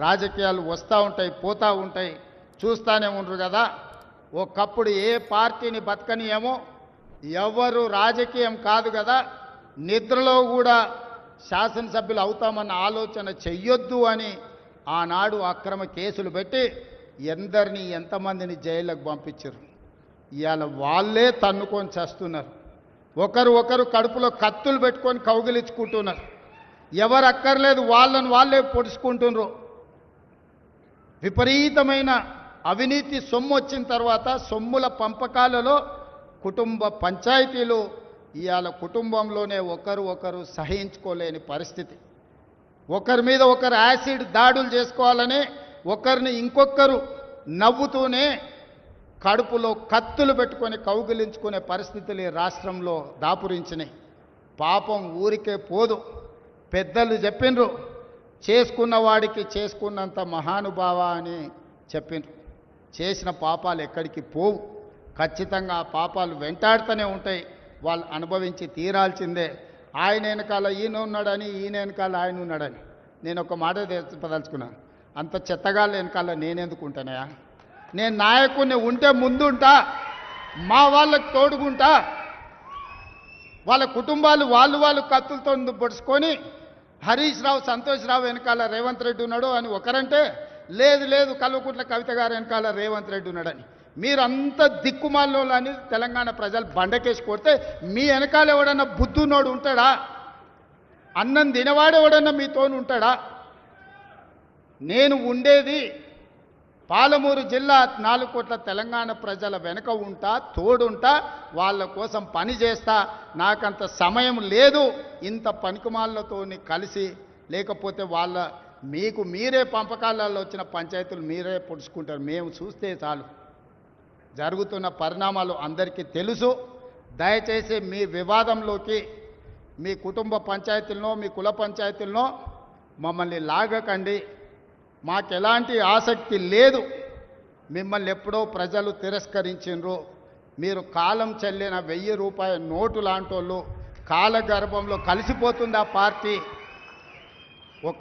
రాజకీయాలు వస్తూ ఉంటాయి, పోతూ ఉంటాయి, చూస్తూనే ఉండరు కదా. ఒకప్పుడు ఏ పార్టీని బతకనియేమో, ఎవరు రాజకీయం కాదు కదా, నిద్రలో కూడా శాసనసభ్యులు అవుతామన్న ఆలోచన చెయ్యొద్దు అని ఆనాడు అక్రమ కేసులు పెట్టి ఎందరిని ఎంతమందిని జైళ్ళకు పంపించారు. ఇవాళ వాళ్ళే తన్నుకొని చేస్తున్నారు. ఒకరు కడుపులో కత్తులు పెట్టుకొని కౌగిలించుకుంటున్నారు. ఎవరు అక్కర్లేదు, వాళ్ళే పొడుచుకుంటున్నారు. విపరీతమైన అవినీతి సొమ్ము వచ్చిన తర్వాత సొమ్ముల పంపకాలలో కుటుంబ పంచాయతీలు ఇవాళ కుటుంబంలోనే ఒకరు సహించుకోలేని పరిస్థితి. ఒకరి మీద ఒకరు యాసిడ్ దాడులు చేసుకోవాలని ఒకరిని ఇంకొకరు నవ్వుతూనే కడుపులో కత్తులు పెట్టుకొని కౌగిలించుకునే పరిస్థితులు ఈ రాష్ట్రంలో దాపురించినాయి. పాపం ఊరికే పోదు. పెద్దలు చెప్పిండ్రు, చేసుకున్న వాడికి చేసుకున్నంత మహానుభావ అని చెప్పిండ్రు. చేసిన పాపాలు ఎక్కడికి పోవు, ఖచ్చితంగా ఆ పాపాలు వెంటాడుతూనే ఉంటాయి. వాళ్ళు అనుభవించి తీరాల్సిందే. ఆయన వెనకాల ఈయన ఉన్నాడని, ఈయన వెనకాల ఆయన ఉన్నాడని నేను ఒక మాట చెప్పదలుచుకున్నాను. అంత చెత్తగాళ్ళ వెనకాల నేనెందుకు ఉంటానయా? నేను నాయకుడిని ఉంటే ముందుంటా, మా వాళ్ళకి తోడుగుంటా. వాళ్ళ కుటుంబాలు వాళ్ళు కత్తులతో పొడుచుకొని హరీష్ రావు, సంతోష్ రావు వెనకాల రేవంత్ రెడ్డి ఉన్నాడు అని ఒకరంటే, లేదు కల్వకుంట్ల కవిత గారు వెనకాల రేవంత్ రెడ్డి ఉన్నాడని. మీరంతా దిక్కుమాల్లో అని తెలంగాణ ప్రజలు బండకేసి కొడితే మీ వెనకాల ఎవడన్నా బుద్ధున్నోడు ఉంటాడా? అన్నం తినవాడు ఎవడన్నా మీతోను ఉంటాడా? నేను ఉండేది పాలమూరు జిల్లా 4 కోట్ల తెలంగాణ ప్రజల వెనుక ఉంటా, తోడుంటా, వాళ్ళ కోసం పని చేస్తా. నాకంత సమయం లేదు ఇంత పనికిమాలతోని కలిసి, లేకపోతే మీకు మీరే పంపకాలలో వచ్చిన పంచాయతీలు మీరే పొడుచుకుంటారు. మేము చూస్తే చాలు. జరుగుతున్న పరిణామాలు అందరికీ తెలుసు. దయచేసి మీ వివాదంలోకి మీ కుటుంబ పంచాయతీలనో మీ కుల పంచాయతీలనో మమ్మల్ని లాగకండి. మాకెలాంటి ఆసక్తి లేదు. మిమ్మల్ని ఎప్పుడో ప్రజలు తిరస్కరించిండ్రు. మీరు కాలం చెల్లిన 1000 రూపాయల నోటు లాంటోళ్ళు. కాలగర్భంలో కలిసిపోతుంది ఆ పార్టీ.